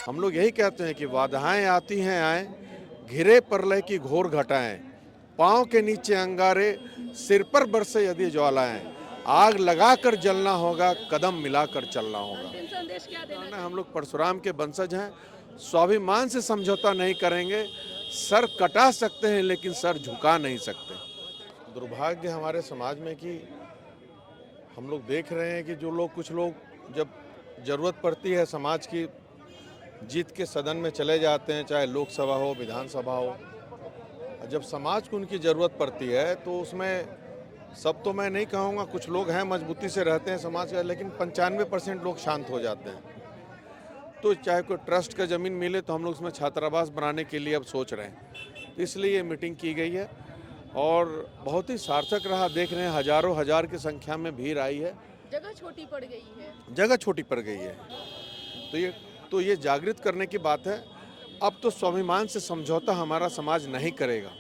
हम लोग यही कहते हैं कि बाधाएं आती हैं आए, घिरे प्रलय की घोर घटाएं, पांव के नीचे अंगारे, सिर पर बरसे यदि ज्वालाएं, आग लगाकर जलना होगा, कदम मिलाकर चलना होगा। अंतिम संदेश क्या देना हम लोग परशुराम के वंशज हैं, स्वाभिमान से समझौता नहीं करेंगे। सर कटा सकते हैं लेकिन सर झुका नहीं सकते। दुर्भाग्य हमारे समाज में कि हम लोग देख रहे हैं कि जो लोग कुछ लोग जब जरूरत पड़ती है समाज की, जीत के सदन में चले जाते हैं, चाहे लोकसभा हो विधानसभा हो। जब समाज को उनकी ज़रूरत पड़ती है तो उसमें सब तो मैं नहीं कहूँगा, कुछ लोग हैं मजबूती से रहते हैं समाज का, लेकिन 95% लोग शांत हो जाते हैं। तो चाहे कोई ट्रस्ट का ज़मीन मिले तो हम लोग उसमें छात्रावास बनाने के लिए अब सोच रहे हैं। तो इसलिए ये मीटिंग की गई है और बहुत ही सार्थक रहा। देख रहे हैं हज़ारों हज़ार की संख्या में भीड़ आई है। जगह छोटी पड़ गई है। जगह छोटी पड़ गई है, तो ये जागृत करने की बात है। अब तो स्वाभिमान से समझौता हमारा समाज नहीं करेगा।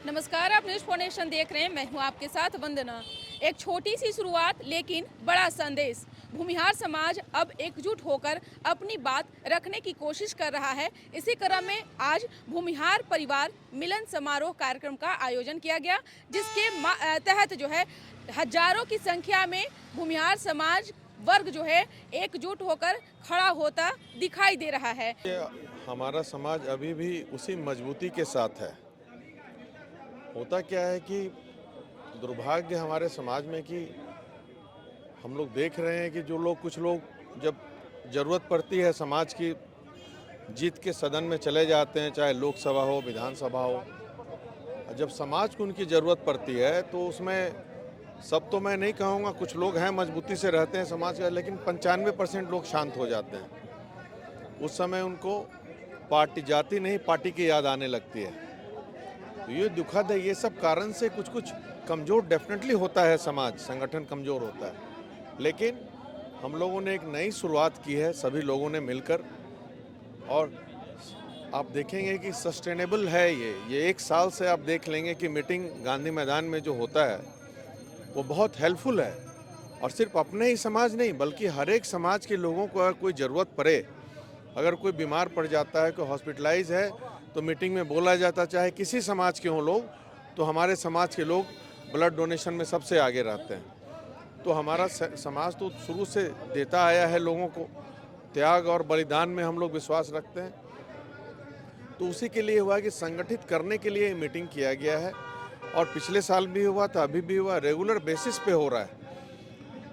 नमस्कार, आप न्यूज़ फाउंडेशन देख रहे हैं। मैं हूं आपके साथ वंदना। एक छोटी सी शुरुआत लेकिन बड़ा संदेश। भूमिहार समाज अब एकजुट होकर अपनी बात रखने की कोशिश कर रहा है। इसी क्रम में आज भूमिहार परिवार मिलन समारोह कार्यक्रम का आयोजन किया गया, जिसके तहत जो है हजारों की संख्या में भूमिहार समाज वर्ग जो है एकजुट होकर खड़ा होता दिखाई दे रहा है। हमारा समाज अभी भी उसी मजबूती के साथ है। होता क्या है कि दुर्भाग्य हमारे समाज में कि हम लोग देख रहे हैं कि जो लोग कुछ लोग जब ज़रूरत पड़ती है समाज की, जीत के सदन में चले जाते हैं, चाहे लोकसभा हो विधानसभा हो। जब समाज को उनकी ज़रूरत पड़ती है तो उसमें सब तो मैं नहीं कहूँगा, कुछ लोग हैं मजबूती से रहते हैं समाज का, लेकिन 95% लोग शांत हो जाते हैं। उस समय उनको पार्टी जाति नहीं, पार्टी की याद आने लगती है। तो ये दुखद है। ये सब कारण से कुछ कुछ कमज़ोर डेफिनेटली होता है, समाज संगठन कमज़ोर होता है। लेकिन हम लोगों ने एक नई शुरुआत की है सभी लोगों ने मिलकर, और आप देखेंगे कि सस्टेनेबल है ये 1 साल से आप देख लेंगे कि मीटिंग गांधी मैदान में जो होता है वो बहुत हेल्पफुल है। और सिर्फ अपने ही समाज नहीं बल्कि हर एक समाज के लोगों को अगर कोई ज़रूरत पड़े, अगर कोई बीमार पड़ जाता है, कोई हॉस्पिटलाइज है, तो मीटिंग में बोला जाता, चाहे किसी समाज के हों लोग, तो हमारे समाज के लोग ब्लड डोनेशन में सबसे आगे रहते हैं। तो हमारा समाज तो शुरू से देता आया है लोगों को, त्याग और बलिदान में हम लोग विश्वास रखते हैं। तो उसी के लिए हुआ कि संगठित करने के लिए मीटिंग किया गया है, और पिछले साल भी हुआ था, अभी भी हुआ, रेगुलर बेसिस पे हो रहा है।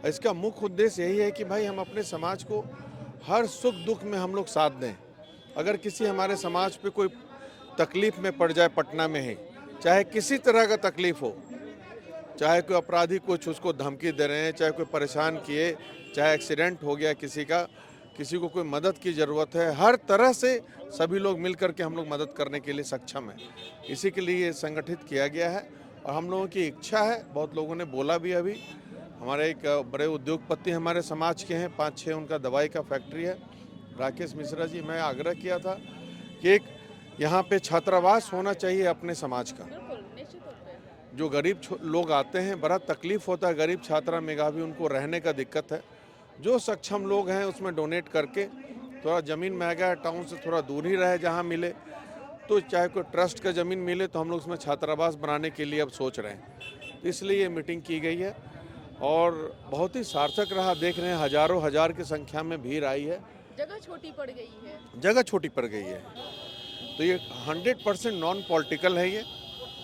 इसका मुख्य उद्देश्य यही है कि भाई हम अपने समाज को हर सुख दुख में हम लोग साथ दें। अगर किसी हमारे समाज पे कोई तकलीफ़ में पड़ जाए, पटना में ही चाहे किसी तरह का तकलीफ़ हो, चाहे कोई अपराधी कुछ उसको धमकी दे रहे हैं, चाहे कोई परेशान किए, चाहे एक्सीडेंट हो गया किसी का, किसी को कोई मदद की ज़रूरत है, हर तरह से सभी लोग मिल करके हम लोग मदद करने के लिए सक्षम हैं। इसी के लिए संगठित किया गया है और हम लोगों की इच्छा है। बहुत लोगों ने बोला भी, अभी हमारे एक बड़े उद्योगपति हमारे समाज के हैं, 5-6 उनका दवाई का फैक्ट्री है, राकेश मिश्रा जी। मैं आग्रह किया था कि एक यहाँ पे छात्रावास होना चाहिए अपने समाज का। जो गरीब लोग आते हैं, बड़ा तकलीफ़ होता है, गरीब छात्रा मेधावी, उनको रहने का दिक्कत है। जो सक्षम लोग हैं उसमें डोनेट करके, थोड़ा ज़मीन महंगा है, टाउन से थोड़ा दूर ही रहे जहाँ मिले, तो चाहे कोई ट्रस्ट का ज़मीन मिले तो हम लोग उसमें छात्रावास बनाने के लिए अब सोच रहे हैं। तो इसलिए ये मीटिंग की गई है और बहुत ही सार्थक रहा। देख रहे हैं हज़ारों हज़ार की संख्या में भीड़ आई है। जगह छोटी पड़ गई है। जगह छोटी पड़ गई है, तो ये 100% नॉन पॉलिटिकल है ये।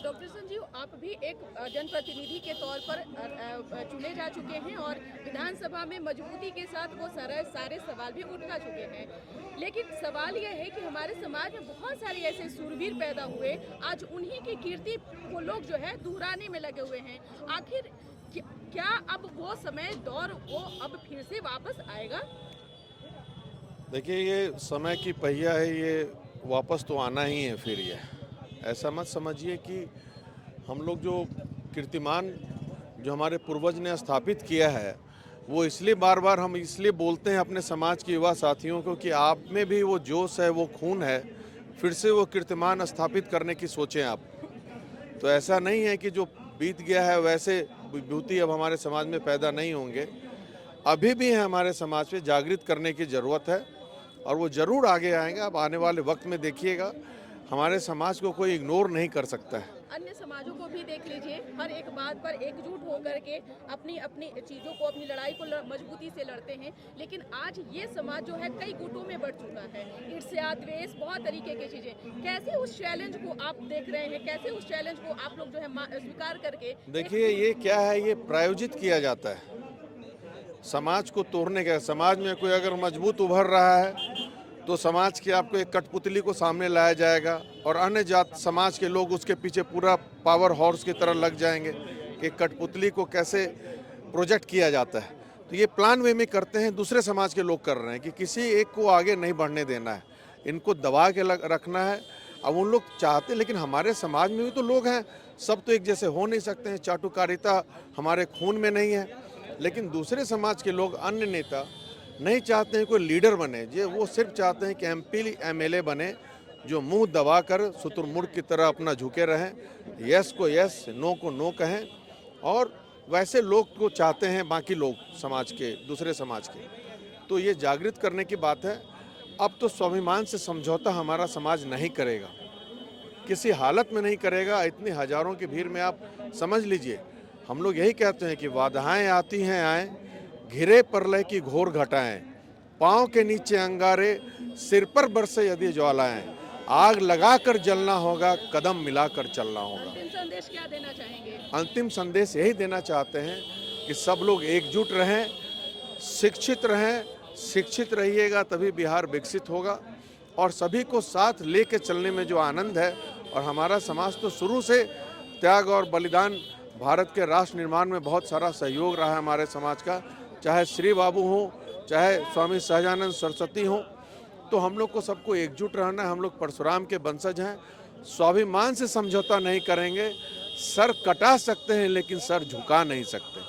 डॉक्टर संजीव, आप भी एक जनप्रतिनिधि के तौर पर चुने जा चुके हैं और विधानसभा में मजबूती के साथ वो सारे सवाल भी उठा चुके हैं। लेकिन सवाल यह है कि हमारे समाज में बहुत सारे ऐसे सूरवीर पैदा हुए, आज उन्हीं की कीर्ति वो लोग जो है दोहराने में लगे हुए हैं। आखिर क्या अब वो समय दौर वो अब फिर से वापस आएगा? देखिए, ये समय की पहिया है, ये वापस तो आना ही है फिर। ये ऐसा मत समझिए कि हम लोग जो कीर्तिमान जो हमारे पूर्वज ने स्थापित किया है, वो इसलिए बार बार हम इसलिए बोलते हैं अपने समाज के युवा साथियों को कि आप में भी वो जोश है, वो खून है, फिर से वो कीर्तिमान स्थापित करने की सोचें आप। तो ऐसा नहीं है कि जो बीत गया है वैसे विभूति अब हमारे समाज में पैदा नहीं होंगे। अभी भी है हमारे समाज पे, जागृत करने की ज़रूरत है। और वो ज़रूर आगे आएंगे। अब आने वाले वक्त में देखिएगा, हमारे समाज को कोई इग्नोर नहीं कर सकता है। अन्य समाजों को भी देख लीजिए, हर एक बात पर एकजुट होकर के अपनी अपनी चीज़ों को, अपनी लड़ाई को मजबूती से लड़ते हैं। लेकिन आज ये समाज जो है कई गुटों में बढ़ चुका है, ईर्ष्या, द्वेष, बहुत तरीके की चीज़ें। कैसे उस चैलेंज को आप देख रहे हैं, कैसे उस चैलेंज को आप लोग जो है स्वीकार करके? देखिए, ये क्या है, ये प्रायोजित किया जाता है समाज को तोड़ने का। समाज में कोई अगर मजबूत उभर रहा है तो समाज की आपको एक कठपुतली को सामने लाया जाएगा और अन्य जात समाज के लोग उसके पीछे पूरा पावर हॉर्स की तरह लग जाएंगे कि कठपुतली को कैसे प्रोजेक्ट किया जाता है। तो ये प्लान वे में करते हैं, दूसरे समाज के लोग कर रहे हैं कि किसी एक को आगे नहीं बढ़ने देना है, इनको दबा के रखना है। अब उन लोग चाहते हैं, लेकिन हमारे समाज में भी तो लोग हैं, सब तो एक जैसे हो नहीं सकते हैं। चाटुकारिता हमारे खून में नहीं है, लेकिन दूसरे समाज के लोग, अन्य नेता नहीं चाहते हैं कोई लीडर बने। वो सिर्फ चाहते हैं कि MP MLA बने जो मुंह दबाकर शुतुरमुर्ग की तरह अपना झुके रहें, यस को यस, नो को नो कहें। और वैसे लोग को चाहते हैं बाकी लोग समाज के, दूसरे समाज के। तो ये जागृत करने की बात है। अब तो स्वाभिमान से समझौता हमारा समाज नहीं करेगा, किसी हालत में नहीं करेगा। इतनी हजारों की भीड़ में आप समझ लीजिए, हम लोग यही कहते हैं कि बाधाएं आती हैं आए, घिरे प्रलय की घोर घटाएं, पांव के नीचे अंगारे, सिर पर बरसे यदि ज्वालाएं, आग लगाकर जलना होगा, कदम मिलाकर चलना होगा। अंतिम संदेश क्या देना चाहेंगे? अंतिम संदेश यही देना चाहते हैं कि सब लोग एकजुट रहें, शिक्षित रहें। शिक्षित रहिएगा तभी बिहार विकसित होगा, और सभी को साथ लेके चलने में जो आनंद है। और हमारा समाज तो शुरू से त्याग और बलिदान, भारत के राष्ट्र निर्माण में बहुत सारा सहयोग रहा है हमारे समाज का, चाहे श्री बाबू हों, चाहे स्वामी सहजानंद सरस्वती हों। तो हम लोग को सबको एकजुट रहना है। हम लोग परशुराम के वंशज हैं, स्वाभिमान से समझौता नहीं करेंगे। सर कटा सकते हैं लेकिन सर झुका नहीं सकते।